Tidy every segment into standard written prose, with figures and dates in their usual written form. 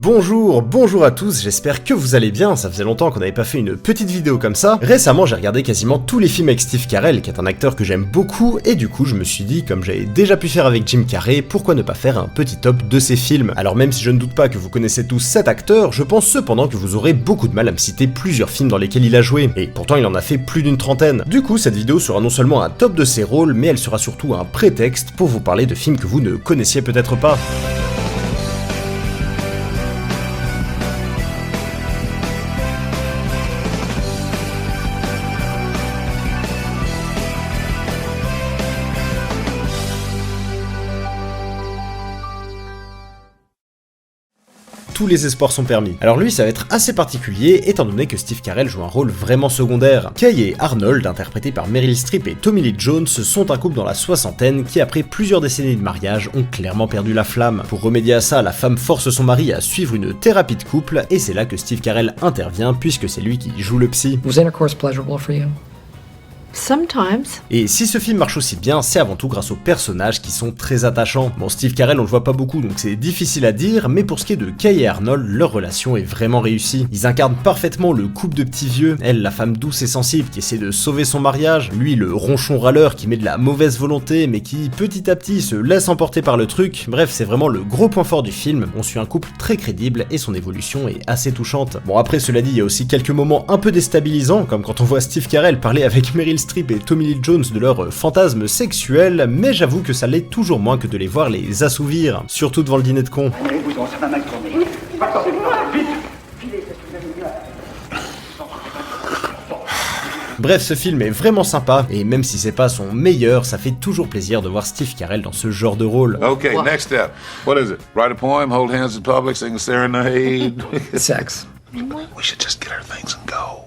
Bonjour à tous, j'espère que vous allez bien, ça faisait longtemps qu'on n'avait pas fait une petite vidéo comme ça. Récemment j'ai regardé quasiment tous les films avec Steve Carell, qui est un acteur que j'aime beaucoup, et du coup je me suis dit, comme j'avais déjà pu faire avec Jim Carrey, pourquoi ne pas faire un petit top de ses films. Alors même si je ne doute pas que vous connaissez tous cet acteur, je pense cependant que vous aurez beaucoup de mal à me citer plusieurs films dans lesquels il a joué, et pourtant il en a fait plus d'une trentaine. Du coup cette vidéo sera non seulement un top de ses rôles, mais elle sera surtout un prétexte pour vous parler de films que vous ne connaissiez peut-être pas. Tous les espoirs sont permis. Alors lui ça va être assez particulier étant donné que Steve Carell joue un rôle vraiment secondaire. Kay et Arnold, interprétés par Meryl Streep et Tommy Lee Jones, sont un couple dans la soixantaine qui après plusieurs décennies de mariage ont clairement perdu la flamme. Pour remédier à ça, la femme force son mari à suivre une thérapie de couple et c'est là que Steve Carell intervient puisque c'est lui qui joue le psy. Was intercourse pleasurable for you? Sometimes. Et si ce film marche aussi bien, c'est avant tout grâce aux personnages qui sont très attachants. Bon, Steve Carell on le voit pas beaucoup donc c'est difficile à dire, mais pour ce qui est de Kay et Arnold, leur relation est vraiment réussie. Ils incarnent parfaitement le couple de petits vieux, elle la femme douce et sensible qui essaie de sauver son mariage, lui le ronchon râleur qui met de la mauvaise volonté mais qui petit à petit se laisse emporter par le truc. Bref, c'est vraiment le gros point fort du film, on suit un couple très crédible et son évolution est assez touchante. Bon après cela dit, il y a aussi quelques moments un peu déstabilisants, comme quand on voit Steve Carell parler avec Meryl Streep et Tommy Lee Jones de leurs fantasmes sexuels, mais j'avoue que ça l'est toujours moins que de les voir les assouvir, surtout devant le dîner de cons. Ça va mal tourner. Vite. Bref, ce film est vraiment sympa, et même si c'est pas son meilleur, ça fait toujours plaisir de voir Steve Carell dans ce genre de rôle. Okay, next step. What is it? Write a poem, hold hands in public, sing a serenade. Sex. We should just get our things and go.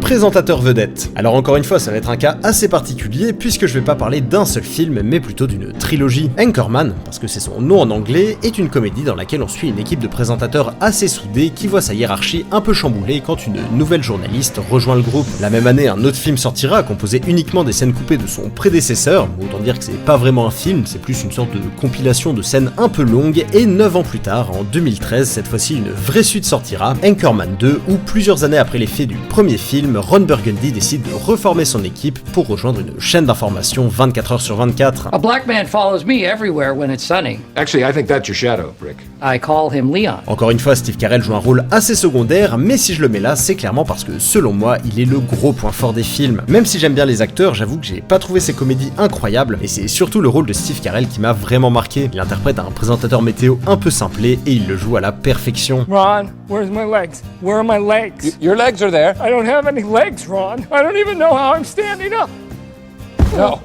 Présentateur vedette. Alors encore une fois, ça va être un cas assez particulier puisque je vais pas parler d'un seul film mais plutôt d'une trilogie. Anchorman, parce que c'est son nom en anglais, est une comédie dans laquelle on suit une équipe de présentateurs assez soudés qui voit sa hiérarchie un peu chamboulée quand une nouvelle journaliste rejoint le groupe. La même année, un autre film sortira composé uniquement des scènes coupées de son prédécesseur, autant dire que c'est pas vraiment un film, c'est plus une sorte de compilation de scènes un peu longues, et 9 ans plus tard, en 2013, cette fois-ci une vraie suite sortira, Anchorman 2, où plusieurs années après les faits du premier film, Ron Burgundy décide de reformer son équipe pour rejoindre une chaîne d'information 24 heures sur 24. A black man follows me everywhere when it's sunny. Actually, I think that's your shadow, Rick. I call him Leon. Encore une fois, Steve Carell joue un rôle assez secondaire, mais si je le mets là, c'est clairement parce que selon moi, il est le gros point fort des films. Même si j'aime bien les acteurs, j'avoue que j'ai pas trouvé ces comédies incroyables, et c'est surtout le rôle de Steve Carell qui m'a vraiment marqué. Il interprète un présentateur météo un peu simplé, et il le joue à la perfection. Ron, where's my legs? Where are my legs? Your legs are there. I don't have any legs, Ron. I don't even know how I'm standing up. No.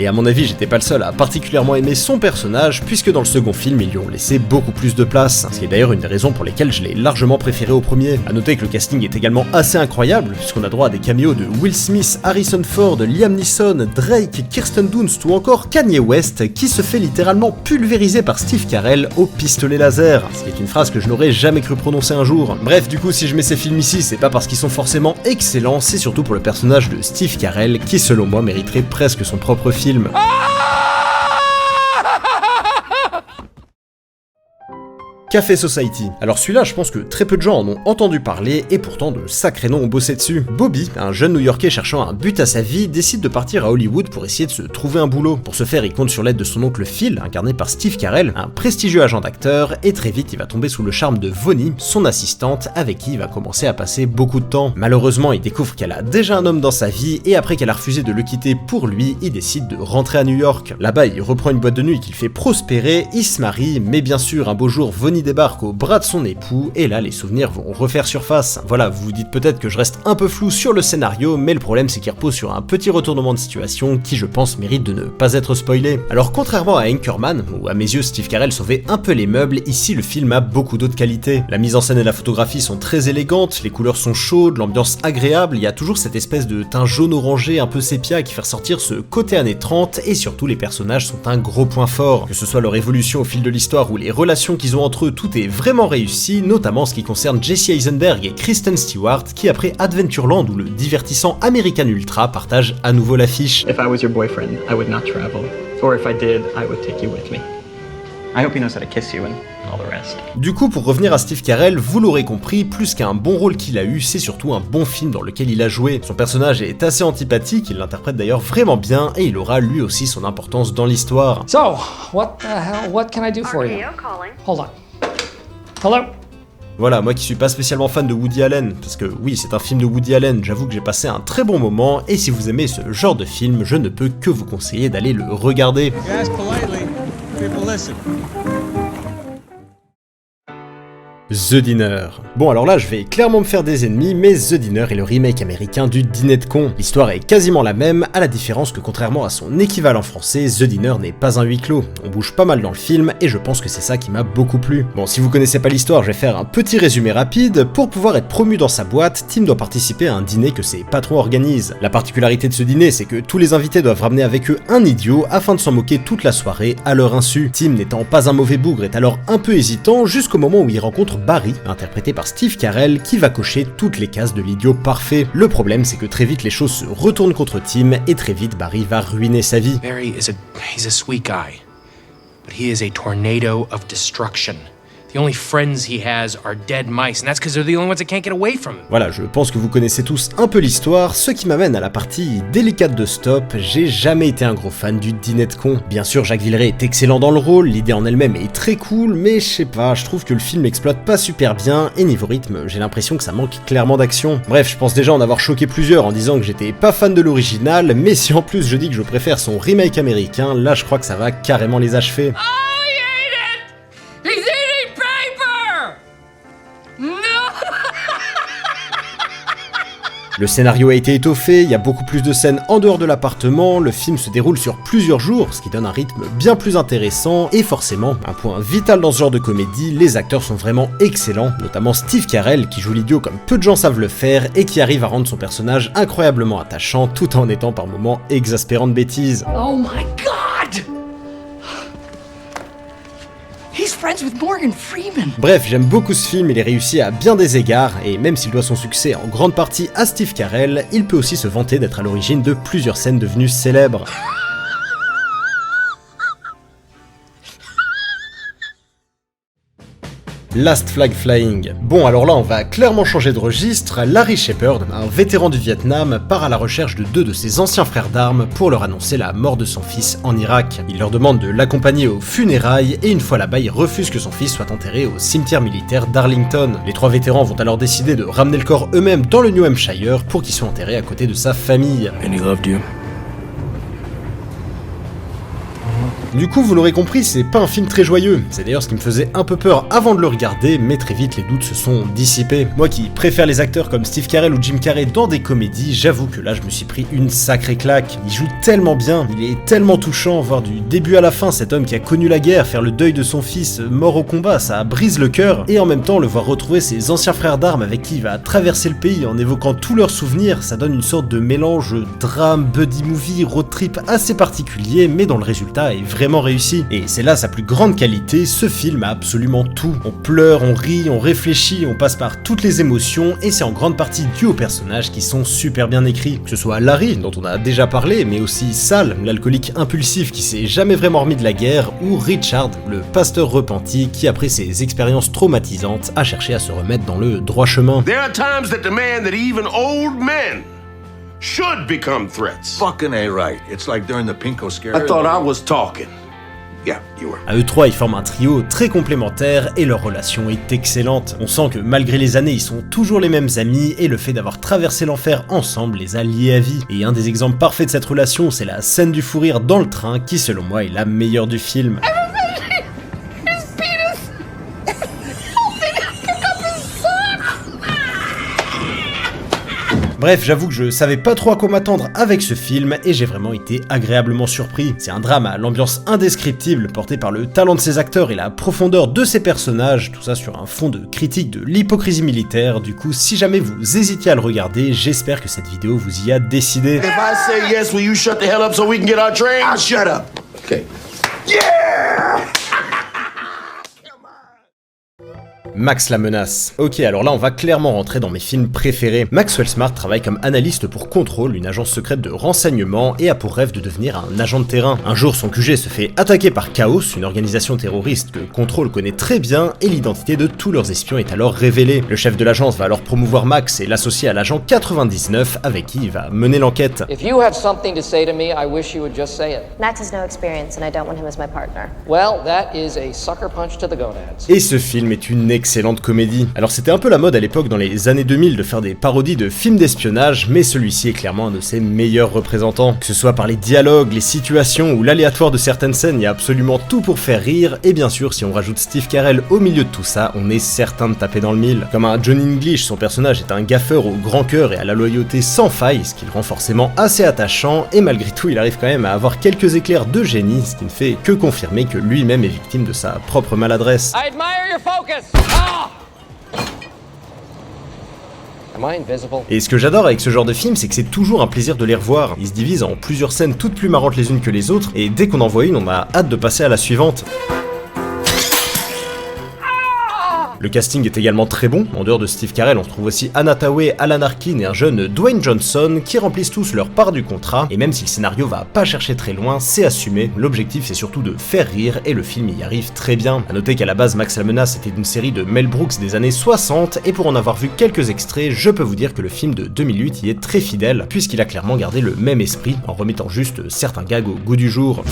Et à mon avis, j'étais pas le seul à particulièrement aimer son personnage, puisque dans le second film, ils lui ont laissé beaucoup plus de place, ce qui est d'ailleurs une des raisons pour lesquelles je l'ai largement préféré au premier. A noter que le casting est également assez incroyable, puisqu'on a droit à des caméos de Will Smith, Harrison Ford, Liam Neeson, Drake, Kirsten Dunst ou encore Kanye West, qui se fait littéralement pulvériser par Steve Carell au pistolet laser, ce qui est une phrase que je n'aurais jamais cru prononcer un jour. Bref, du coup, si je mets ces films ici, c'est pas parce qu'ils sont forcément excellents, c'est surtout pour le personnage de Steve Carell, qui selon moi mériterait presque son propre film. Café Society. Alors celui-là, je pense que très peu de gens en ont entendu parler et pourtant de sacrés noms ont bossé dessus. Bobby, un jeune New-Yorkais cherchant un but à sa vie, décide de partir à Hollywood pour essayer de se trouver un boulot. Pour ce faire, il compte sur l'aide de son oncle Phil, incarné par Steve Carell, un prestigieux agent d'acteur, et très vite il va tomber sous le charme de Vonnie, son assistante, avec qui il va commencer à passer beaucoup de temps. Malheureusement, il découvre qu'elle a déjà un homme dans sa vie et après qu'elle a refusé de le quitter pour lui, il décide de rentrer à New York. Là-bas, il reprend une boîte de nuit qu'il fait prospérer, il se marie, mais bien sûr, un beau jour, Vonnie débarque au bras de son époux, et là les souvenirs vont refaire surface. Voilà, vous vous dites peut-être que je reste un peu flou sur le scénario, mais le problème c'est qu'il repose sur un petit retournement de situation qui je pense mérite de ne pas être spoilé. Alors contrairement à Anchorman, où à mes yeux Steve Carell sauvait un peu les meubles, ici le film a beaucoup d'autres qualités. La mise en scène et la photographie sont très élégantes, les couleurs sont chaudes, l'ambiance agréable, il y a toujours cette espèce de teint jaune orangé un peu sépia qui fait ressortir ce côté années 30, et surtout les personnages sont un gros point fort. Que ce soit leur évolution au fil de l'histoire ou les relations qu'ils ont entre eux, tout est vraiment réussi, notamment en ce qui concerne Jesse Eisenberg et Kristen Stewart, qui après Adventureland ou le divertissant American Ultra partagent à nouveau l'affiche. If I was your boyfriend, I would not travel. Or if I did, I would take you with me. I hope he knows how to kiss you and all the rest. Du coup, pour revenir à Steve Carell, vous l'aurez compris, plus qu'un bon rôle qu'il a eu, c'est surtout un bon film dans lequel il a joué. Son personnage est assez antipathique, il l'interprète d'ailleurs vraiment bien, et il aura lui aussi son importance dans l'histoire. So, what the hell? What can I do for you? Hold on. Hello? Voilà, moi qui suis pas spécialement fan de Woody Allen, parce que oui, c'est un film de Woody Allen, j'avoue que j'ai passé un très bon moment, et si vous aimez ce genre de film, je ne peux que vous conseiller d'aller le regarder. The Dinner. Bon alors là je vais clairement me faire des ennemis, mais The Dinner est le remake américain du Dîner de con. L'histoire est quasiment la même, à la différence que contrairement à son équivalent français, The Dinner n'est pas un huis clos. On bouge pas mal dans le film, et je pense que c'est ça qui m'a beaucoup plu. Bon, si vous connaissez pas l'histoire, je vais faire un petit résumé rapide. Pour pouvoir être promu dans sa boîte, Tim doit participer à un dîner que ses patrons organisent. La particularité de ce dîner, c'est que tous les invités doivent ramener avec eux un idiot afin de s'en moquer toute la soirée à leur insu. Tim, n'étant pas un mauvais bougre, est alors un peu hésitant jusqu'au moment où il rencontre Barry, interprété par Steve Carell, qui va cocher toutes les cases de l'idiot parfait. Le problème, c'est que très vite les choses se retournent contre Tim, et très vite Barry va ruiner sa vie. Barry he's a sweet guy, but he is a tornado of destruction. The only friends he has are dead mice, and that's because they're the only ones that can't get away from him. Voilà, je pense que vous connaissez tous un peu l'histoire, ce qui m'amène à la partie délicate de Stop. J'ai jamais été un gros fan du Dîner de con. Bien sûr, Jacques Villeray est excellent dans le rôle, l'idée en elle-même est très cool, mais je sais pas, je trouve que le film exploite pas super bien, et niveau rythme, j'ai l'impression que ça manque clairement d'action. Bref, je pense déjà en avoir choqué plusieurs en disant que j'étais pas fan de l'original, mais si en plus je dis que je préfère son remake américain, là je crois que ça va carrément les achever. Le scénario a été étoffé, il y a beaucoup plus de scènes en dehors de l'appartement, le film se déroule sur plusieurs jours, ce qui donne un rythme bien plus intéressant, et forcément, un point vital dans ce genre de comédie, les acteurs sont vraiment excellents, notamment Steve Carell qui joue l'idiot comme peu de gens savent le faire, et qui arrive à rendre son personnage incroyablement attachant, tout en étant par moments exaspérant de bêtises. Oh my god! He's friends with Morgan Freeman. Bref, j'aime beaucoup ce film, il est réussi à bien des égards, et même s'il doit son succès en grande partie à Steve Carell, il peut aussi se vanter d'être à l'origine de plusieurs scènes devenues célèbres. Last Flag Flying. Bon alors là on va clairement changer de registre, Larry Shepard, un vétéran du Vietnam, part à la recherche de deux de ses anciens frères d'armes pour leur annoncer la mort de son fils en Irak. Il leur demande de l'accompagner aux funérailles et une fois là-bas il refuse que son fils soit enterré au cimetière militaire d'Arlington. Les trois vétérans vont alors décider de ramener le corps eux-mêmes dans le New Hampshire pour qu'il soit enterré à côté de sa famille. And he loved you. Du coup, vous l'aurez compris, c'est pas un film très joyeux. C'est d'ailleurs ce qui me faisait un peu peur avant de le regarder, mais très vite les doutes se sont dissipés. Moi qui préfère les acteurs comme Steve Carell ou Jim Carrey dans des comédies, j'avoue que là je me suis pris une sacrée claque. Il joue tellement bien, il est tellement touchant, voir du début à la fin cet homme qui a connu la guerre, faire le deuil de son fils mort au combat, ça brise le cœur, et en même temps le voir retrouver ses anciens frères d'armes avec qui il va traverser le pays en évoquant tous leurs souvenirs, ça donne une sorte de mélange drame, buddy movie, road trip assez particulier, mais dont le résultat est vraiment réussi. Et c'est là sa plus grande qualité, ce film a absolument tout. On pleure, on rit, on réfléchit, on passe par toutes les émotions, et c'est en grande partie dû aux personnages qui sont super bien écrits. Que ce soit Larry, dont on a déjà parlé, mais aussi Sal, l'alcoolique impulsif qui s'est jamais vraiment remis de la guerre, ou Richard, le pasteur repenti qui après ses expériences traumatisantes a cherché à se remettre dans le droit chemin. There are times that demand that even old men should become threats. Fucking A right. It's like during the Pinko scare. I thought I was talking. Yeah, you were. À eux trois, ils forment un trio très complémentaire et leur relation est excellente. On sent que malgré les années, ils sont toujours les mêmes amis et le fait d'avoir traversé l'enfer ensemble les a liés à vie. Et un des exemples parfaits de cette relation, c'est la scène du fou rire dans le train qui, selon moi, est la meilleure du film. Bref, j'avoue que je savais pas trop à quoi m'attendre avec ce film et j'ai vraiment été agréablement surpris. C'est un drame à l'ambiance indescriptible porté par le talent de ses acteurs et la profondeur de ses personnages, tout ça sur un fond de critique de l'hypocrisie militaire. Du coup, si jamais vous hésitiez à le regarder, j'espère que cette vidéo vous y a décidé. If I say yes, will you shut the hell up so we can get our train? I'll shut up. Okay. Yeah! Max la menace. Ok, alors là on va clairement rentrer dans mes films préférés. Maxwell Smart travaille comme analyste pour Control, une agence secrète de renseignement, et a pour rêve de devenir un agent de terrain. Un jour son QG se fait attaquer par Chaos, une organisation terroriste que Control connaît très bien, et l'identité de tous leurs espions est alors révélée. Le chef de l'agence va alors promouvoir Max et l'associer à l'agent 99 avec qui il va mener l'enquête. If you have something to say to me, I wish you would just say it. Max has no experience and I don't want him as my partner. Well, that is a sucker punch to the gonads. Et ce film est une excellente comédie. Alors c'était un peu la mode à l'époque dans les années 2000 de faire des parodies de films d'espionnage, mais celui-ci est clairement un de ses meilleurs représentants. Que ce soit par les dialogues, les situations ou l'aléatoire de certaines scènes, il y a absolument tout pour faire rire, et bien sûr si on rajoute Steve Carell au milieu de tout ça, on est certain de taper dans le mille. Comme un Johnny English, son personnage est un gaffeur au grand cœur et à la loyauté sans faille, ce qui le rend forcément assez attachant, et malgré tout il arrive quand même à avoir quelques éclairs de génie, ce qui ne fait que confirmer que lui-même est victime de sa propre maladresse. I admire your focus. Ah! Am I invisible? Et ce que j'adore avec ce genre de film, c'est que c'est toujours un plaisir de les revoir. Ils se divisent en plusieurs scènes toutes plus marrantes les unes que les autres, et dès qu'on en voit une, on a hâte de passer à la suivante. Le casting est également très bon. En dehors de Steve Carell, on retrouve aussi Anna Thaoué, Alan Arkin et un jeune Dwayne Johnson qui remplissent tous leur part du contrat. Et même si le scénario va pas chercher très loin, c'est assumé. L'objectif c'est surtout de faire rire et le film y arrive très bien. A noter qu'à la base Max la menace était une série de Mel Brooks des années 60 et pour en avoir vu quelques extraits, je peux vous dire que le film de 2008 y est très fidèle puisqu'il a clairement gardé le même esprit en remettant juste certains gags au goût du jour.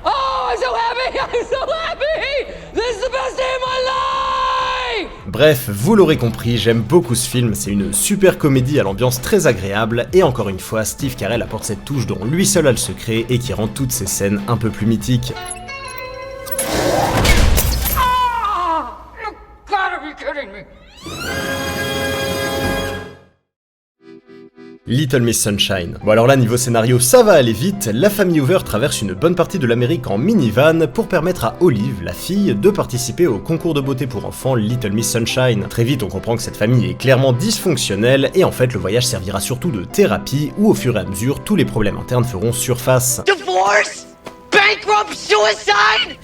Oh, I'm so happy! I'm so happy! This is the best day of my life! Bref, vous l'aurez compris, j'aime beaucoup ce film, c'est une super comédie à l'ambiance très agréable, et encore une fois, Steve Carell apporte cette touche dont lui seul a le secret et qui rend toutes ces scènes un peu plus mythiques. Ah! You gotta be kidding me! Little Miss Sunshine. Bon alors là niveau scénario ça va aller vite, la famille Hoover traverse une bonne partie de l'Amérique en minivan pour permettre à Olive, la fille, de participer au concours de beauté pour enfants Little Miss Sunshine. Très vite on comprend que cette famille est clairement dysfonctionnelle et en fait le voyage servira surtout de thérapie où au fur et à mesure tous les problèmes internes feront surface. Divorce? Bankrupt? Suicide?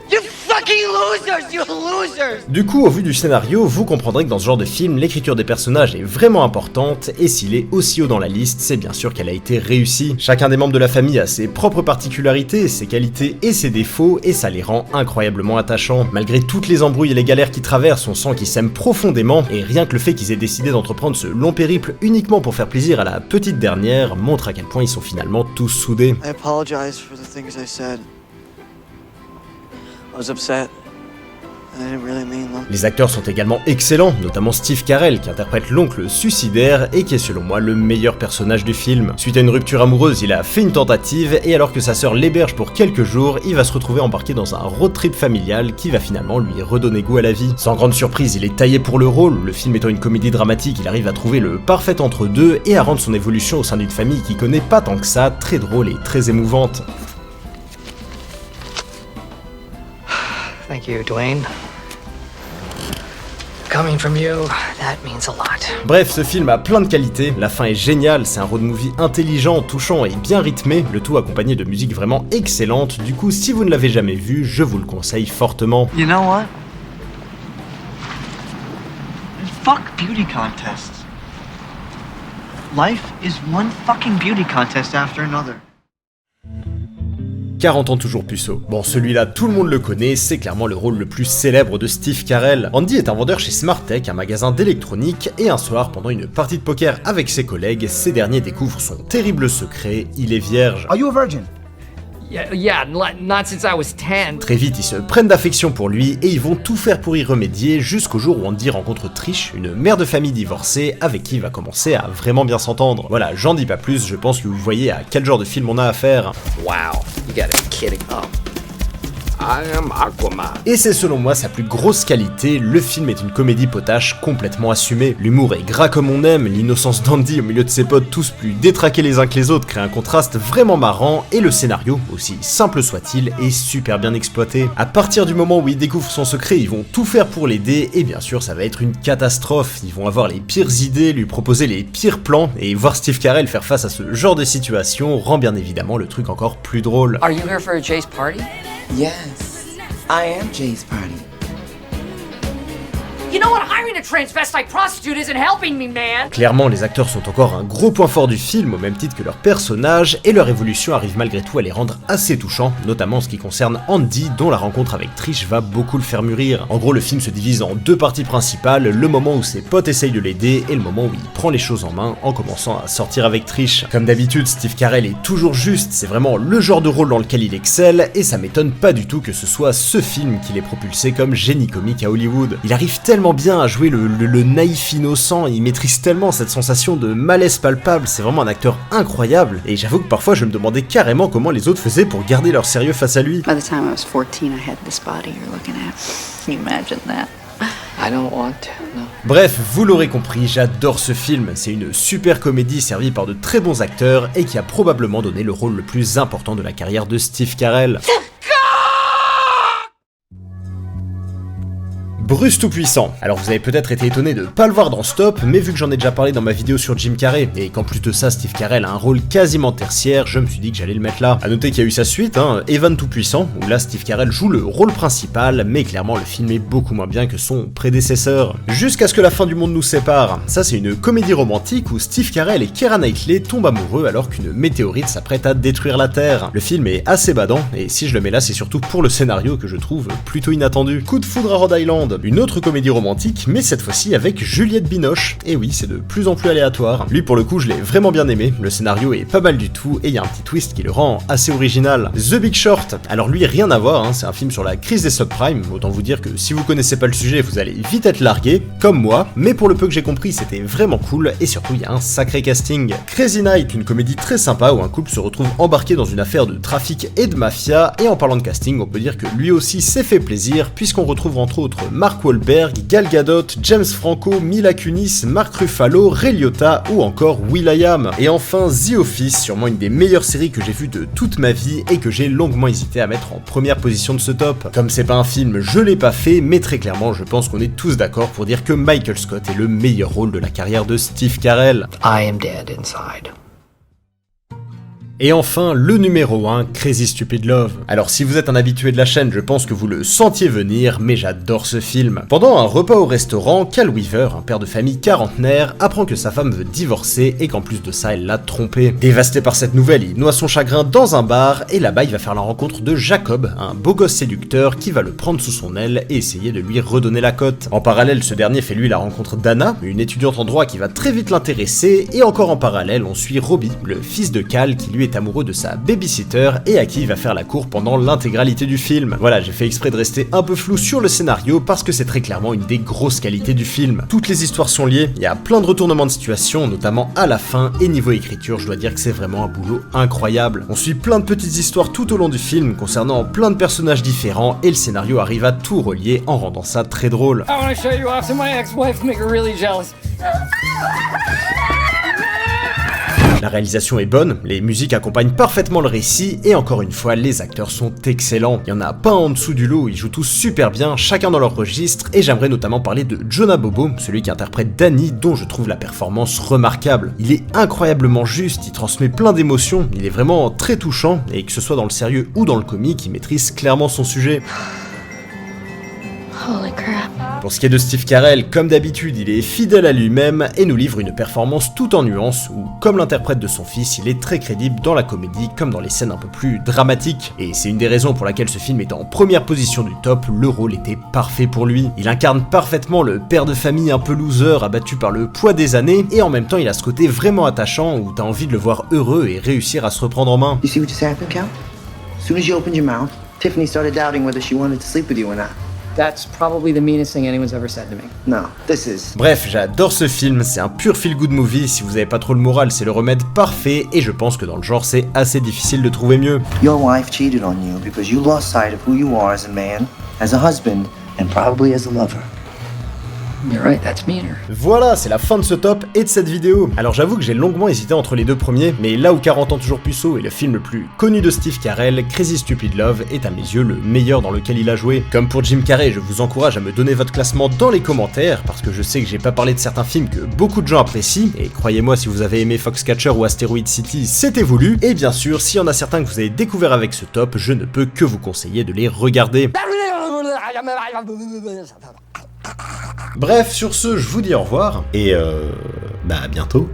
You fucking losers, you losers! Du coup, au vu du scénario, vous comprendrez que dans ce genre de film, l'écriture des personnages est vraiment importante, et s'il est aussi haut dans la liste, c'est bien sûr qu'elle a été réussie. Chacun des membres de la famille a ses propres particularités, ses qualités et ses défauts, et ça les rend incroyablement attachants. Malgré toutes les embrouilles et les galères qu'ils traversent, on sent qu'ils s'aiment profondément, et rien que le fait qu'ils aient décidé d'entreprendre ce long périple uniquement pour faire plaisir à la petite dernière, montre à quel point ils sont finalement tous soudés. I apologize for the things I said. I was upset. I didn't really mean them. Les acteurs sont également excellents, notamment Steve Carell qui interprète l'oncle suicidaire et qui est selon moi le meilleur personnage du film. Suite à une rupture amoureuse, il a fait une tentative et alors que sa sœur l'héberge pour quelques jours, il va se retrouver embarqué dans un road trip familial qui va finalement lui redonner goût à la vie. Sans grande surprise, il est taillé pour le rôle, le film étant une comédie dramatique, il arrive à trouver le parfait entre deux et à rendre son évolution au sein d'une famille qui connaît pas tant que ça, très drôle et très émouvante. Thank you, Dwayne. Coming from you, that means a lot. Bref, ce film a plein de qualités, la fin est géniale, c'est un road movie intelligent, touchant et bien rythmé, le tout accompagné de musique vraiment excellente, du coup si vous ne l'avez jamais vu, je vous le conseille fortement. You know what? Fuck beauty contests. Life is one fucking beauty contest after another. 40 ans toujours puceau. Bon, celui-là, tout le monde le connaît, c'est clairement le rôle le plus célèbre de Steve Carell. Andy est un vendeur chez Smartech, un magasin d'électronique, et un soir, pendant une partie de poker avec ses collègues, ces derniers découvrent son terrible secret, il est vierge. Are you a virgin? Yeah, not since I was 10. Très vite, ils se prennent d'affection pour lui et ils vont tout faire pour y remédier jusqu'au jour où Andy rencontre Trish, une mère de famille divorcée avec qui il va commencer à vraiment bien s'entendre. Voilà, j'en dis pas plus, je pense que vous voyez à quel genre de film on a affaire. Wow, you gotta be kidding. Oh. I am Aquaman. Et c'est selon moi sa plus grosse qualité, le film est une comédie potache complètement assumée. L'humour est gras comme on aime, l'innocence d'Andy au milieu de ses potes tous plus détraqués les uns que les autres crée un contraste vraiment marrant, et le scénario, aussi simple soit-il, est super bien exploité. À partir du moment où ils découvrent son secret, ils vont tout faire pour l'aider, et bien sûr ça va être une catastrophe. Ils vont avoir les pires idées, lui proposer les pires plans, et voir Steve Carell faire face à ce genre de situation rend bien évidemment le truc encore plus drôle. Are you here for a Jay's party? Yes, I am Jay's party. You know what? Hiring a transvestite prostitute isn't helping me, man. Clairement, les acteurs sont encore un gros point fort du film, au même titre que leurs personnages, et leur évolution arrive malgré tout à les rendre assez touchants, notamment en ce qui concerne Andy, dont la rencontre avec Trish va beaucoup le faire mûrir. En gros, le film se divise en deux parties principales, le moment où ses potes essayent de l'aider, et le moment où il prend les choses en main en commençant à sortir avec Trish. Comme d'habitude, Steve Carell est toujours juste, c'est vraiment le genre de rôle dans lequel il excelle, et ça m'étonne pas du tout que ce soit ce film qui l'ait propulsé comme génie comique à Hollywood. Il arrive tellement bien à jouer le naïf innocent, il maîtrise tellement cette sensation de malaise palpable, c'est vraiment un acteur incroyable, et j'avoue que parfois je me demandais carrément comment les autres faisaient pour garder leur sérieux face à lui. By the time I was 14, I had this body you're looking at. Can you imagine that? I don't want to, no. Bref, vous l'aurez compris, j'adore ce film, c'est une super comédie servie par de très bons acteurs et qui a probablement donné le rôle le plus important de la carrière de Steve Carell. Bruce Tout-Puissant. Alors vous avez peut-être été étonné de pas le voir dans Stop, mais vu que j'en ai déjà parlé dans ma vidéo sur Jim Carrey, et qu'en plus de ça Steve Carell a un rôle quasiment tertiaire, je me suis dit que j'allais le mettre là. A noter qu'il y a eu sa suite, Evan Tout-Puissant, où là Steve Carell joue le rôle principal, mais clairement le film est beaucoup moins bien que son prédécesseur. Jusqu'à ce que la fin du monde nous sépare. Ça c'est une comédie romantique où Steve Carell et Keira Knightley tombent amoureux alors qu'une météorite s'apprête à détruire la Terre. Le film est assez badant, et si je le mets là c'est surtout pour le scénario que je trouve plutôt inattendu. Coup de foudre à Rhode Island. Une autre comédie romantique, mais cette fois-ci avec Juliette Binoche, et oui, c'est de plus en plus aléatoire. Lui pour le coup je l'ai vraiment bien aimé, le scénario est pas mal du tout, et il y a un petit twist qui le rend assez original. The Big Short, alors lui rien à voir, c'est un film sur la crise des subprimes, autant vous dire que si vous connaissez pas le sujet vous allez vite être largué, comme moi, mais pour le peu que j'ai compris c'était vraiment cool, et surtout il y a un sacré casting. Crazy Night, une comédie très sympa où un couple se retrouve embarqué dans une affaire de trafic et de mafia, et en parlant de casting on peut dire que lui aussi s'est fait plaisir, puisqu'on retrouve entre autres Mark Wahlberg, Gal Gadot, James Franco, Mila Kunis, Mark Ruffalo, Ray Liotta ou encore will.i.am. Et enfin The Office, sûrement une des meilleures séries que j'ai vues de toute ma vie et que j'ai longuement hésité à mettre en première position de ce top. Comme c'est pas un film, je l'ai pas fait, mais très clairement je pense qu'on est tous d'accord pour dire que Michael Scott est le meilleur rôle de la carrière de Steve Carell. I am dead inside. Et enfin, le numéro 1, Crazy Stupid Love. Alors si vous êtes un habitué de la chaîne, je pense que vous le sentiez venir, mais j'adore ce film. Pendant un repas au restaurant, Cal Weaver, un père de famille quarantenaire, apprend que sa femme veut divorcer et qu'en plus de ça, elle l'a trompé. Dévasté par cette nouvelle, il noie son chagrin dans un bar, et là-bas il va faire la rencontre de Jacob, un beau gosse séducteur qui va le prendre sous son aile et essayer de lui redonner la cote. En parallèle, ce dernier fait lui la rencontre d'Anna, une étudiante en droit qui va très vite l'intéresser, et encore en parallèle, on suit Robbie, le fils de Cal, qui lui est amoureux de sa babysitter et à qui il va faire la cour pendant l'intégralité du film. Voilà, j'ai fait exprès de rester un peu flou sur le scénario parce que c'est très clairement une des grosses qualités du film. Toutes les histoires sont liées, il y a plein de retournements de situation, notamment à la fin, et niveau écriture, je dois dire que c'est vraiment un boulot incroyable. On suit plein de petites histoires tout au long du film concernant plein de personnages différents et le scénario arrive à tout relier en rendant ça très drôle. I want to show you off to my ex-wife, make her really jealous. La réalisation est bonne, les musiques accompagnent parfaitement le récit, et encore une fois, les acteurs sont excellents. Il y en a pas en dessous du lot, ils jouent tous super bien, chacun dans leur registre, et j'aimerais notamment parler de Jonah Bobo, celui qui interprète Danny, dont je trouve la performance remarquable. Il est incroyablement juste, il transmet plein d'émotions, il est vraiment très touchant, et que ce soit dans le sérieux ou dans le comique, il maîtrise clairement son sujet. Holy crap. Pour ce qui est de Steve Carell, comme d'habitude, il est fidèle à lui-même et nous livre une performance tout en nuances où, comme l'interprète de son fils, il est très crédible dans la comédie comme dans les scènes un peu plus dramatiques. Et c'est une des raisons pour laquelle ce film est en première position du top, le rôle était parfait pour lui. Il incarne parfaitement le père de famille un peu loser, abattu par le poids des années, et en même temps il a ce côté vraiment attachant où t'as envie de le voir heureux et réussir à se reprendre en main. You see what just happened, Cal? As soon as you opened your mouth, Tiffany started doubting whether she wanted to sleep with you or not. That's probably the meanest thing anyone's ever said to me. No, this is... Bref, j'adore ce film, c'est un pur feel-good movie, si vous avez pas trop le moral, c'est le remède parfait, et je pense que dans le genre, c'est assez difficile de trouver mieux. Your wife cheated on you because you lost sight of who you are as a man, as a husband, and probably as a lover. You're right, that's meaner. Voilà, c'est la fin de ce top et de cette vidéo. Alors j'avoue que j'ai longuement hésité entre les deux premiers, mais là où 40 ans toujours puceau est le film le plus connu de Steve Carell, Crazy Stupid Love est à mes yeux le meilleur dans lequel il a joué. Comme pour Jim Carrey, je vous encourage à me donner votre classement dans les commentaires, parce que je sais que j'ai pas parlé de certains films que beaucoup de gens apprécient, et croyez-moi, si vous avez aimé Foxcatcher ou Asteroid City, c'était voulu, et bien sûr, s'il y en a certains que vous avez découvert avec ce top, je ne peux que vous conseiller de les regarder. Bref, sur ce, je vous dis au revoir, et à bientôt.